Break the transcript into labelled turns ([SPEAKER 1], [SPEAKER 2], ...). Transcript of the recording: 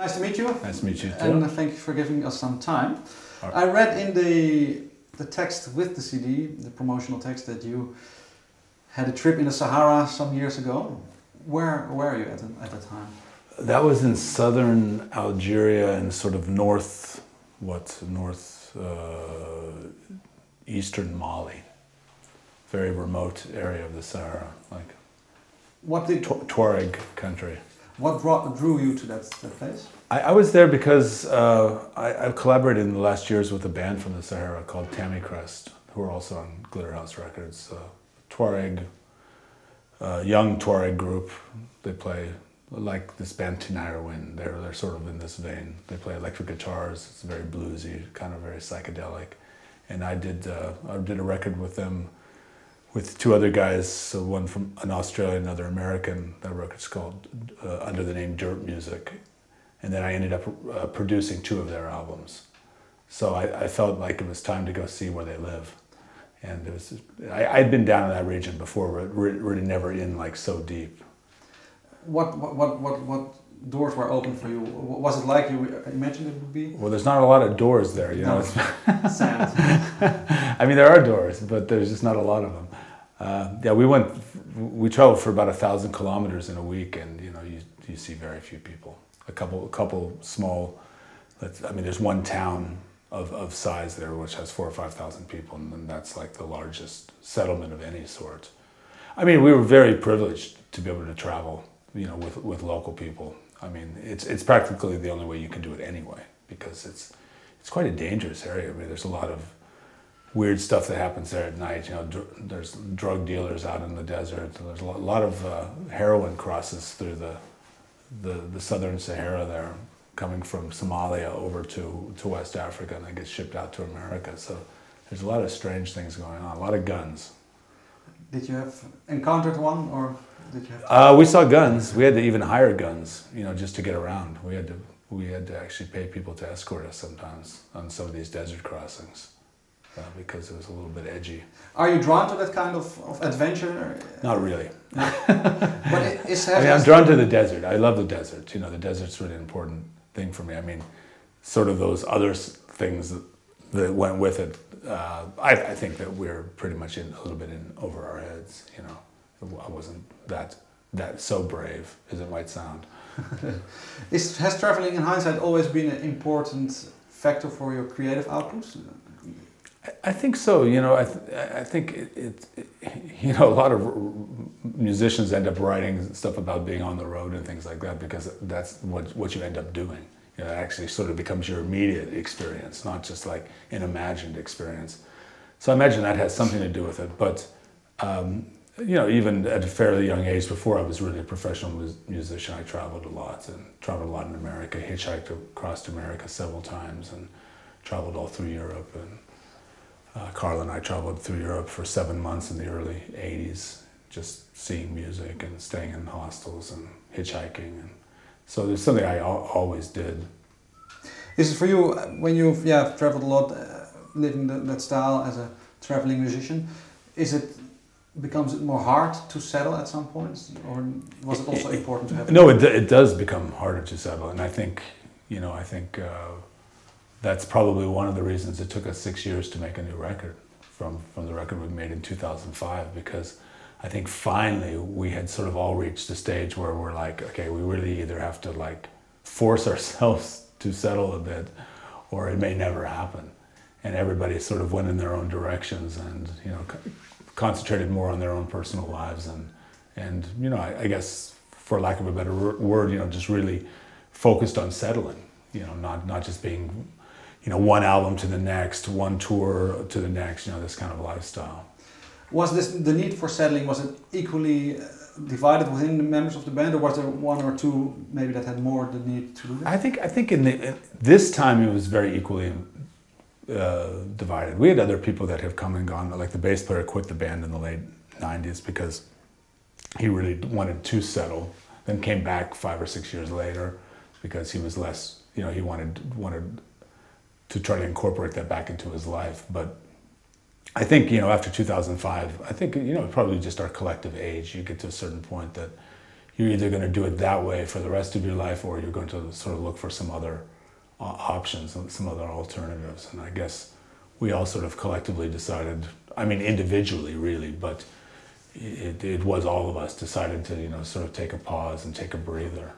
[SPEAKER 1] Nice to meet you.
[SPEAKER 2] Nice to meet you too.
[SPEAKER 1] And thank you for giving us some time.
[SPEAKER 2] Right.
[SPEAKER 1] I read in the text with the CD, the promotional text, that you had a trip in the Sahara some years ago. Where were you at that time?
[SPEAKER 2] That was in southern Algeria and sort of eastern Mali. Very remote area of the Sahara, like Tuareg country.
[SPEAKER 1] What drew you to that place?
[SPEAKER 2] I was there because I've collaborated in the last years with a band from the Sahara called Tammy Crest, who are also on Glitterhouse Records. Tuareg, young Tuareg group. They play like this band Tinayarwin. They're sort of in this vein. They play electric guitars. It's very bluesy, kind of very psychedelic. And I did a record with them, with two other guys, so one from an Australian, another American. That record's called under the name Dirt Music. And then I ended up producing two of their albums. So I felt like it was time to go see where they live. And it was, I'd been down in that region before, but really never in like so deep.
[SPEAKER 1] What doors were open for you? Was it like you imagined it would be?
[SPEAKER 2] Well, there's not a lot of doors there, you know. It's
[SPEAKER 1] sand.
[SPEAKER 2] I mean, there are doors, but there's just not a lot of them. Yeah, we traveled for about 1,000 kilometers in a week, and you know, you see very few people. A couple small. I mean, there's one town of size there which has 4,000 or 5,000 people, and then that's like the largest settlement of any sort. I mean, we were very privileged to be able to travel, you know, with local people. I mean, it's practically the only way you can do it anyway, because it's quite a dangerous area. I mean, there's a lot of weird stuff that happens there at night. You know, there's drug dealers out in the desert. There's a lot of heroin crosses through the southern Sahara there, coming from Somalia over to West Africa, and then gets shipped out to America. So there's a lot of strange things going on. A lot of guns. Did you have encountered one, or did you have? We saw guns. We had to even hire guns, you know, just to get around. We had to actually pay people to escort us sometimes on some of these desert crossings. Because it was a little bit edgy. Are you drawn to that kind of adventure? Not really. But I'm drawn to the desert. I love the desert. You know, the desert's really an important thing for me. I mean, sort of those other things that went with it. I think that we're pretty much a little bit in over our heads. You know, I wasn't that so brave as it might sound. Has traveling in hindsight always been an important factor for your creative outputs? I think so. You know, I think you know, a lot of musicians end up writing stuff about being on the road and things like that, because that's what you end up doing. You know, it actually sort of becomes your immediate experience, not just like an imagined experience. So I imagine that has something to do with it. But you know, even at a fairly young age, before I was really a professional musician, I traveled a lot in America, hitchhiked across America several times, and traveled all through Europe. And Carl and I traveled through Europe for 7 months in the early 80s, just seeing music and staying in hostels and hitchhiking. And so there's something I always did. Is it for you, when you've traveled a lot, living that style as a traveling musician, becomes it more hard to settle at some points, or was it also important to have? No, it does become harder to settle, and I think, you know, that's probably one of the reasons it took us 6 years to make a new record from the record we made in 2005, because I think finally we had sort of all reached a stage where we're like, okay, we really either have to like force ourselves to settle a bit, or it may never happen. And everybody sort of went in their own directions, and, you know, concentrated more on their own personal lives, and you know, I guess, for lack of a better word, you know, just really focused on settling. You know, not just being, you know, one album to the next, one tour to the next, you know, this kind of lifestyle. Was the need for settling, was it equally divided within the members of the band, or was there one or two maybe that had more the need to do that? I think in this time it was very equally divided. We had other people that have come and gone, like the bass player quit the band in the late 90s because he really wanted to settle, then came back 5 or 6 years later because he was less, you know, he wanted to try to incorporate that back into his life. But I think, you know, after 2005, I think, you know, probably just our collective age, you get to a certain point that you're either going to do it that way for the rest of your life, or you're going to sort of look for some other options, some other alternatives. And I guess we all sort of collectively decided, I mean individually really, but it was all of us decided to, you know, sort of take a pause and take a breather.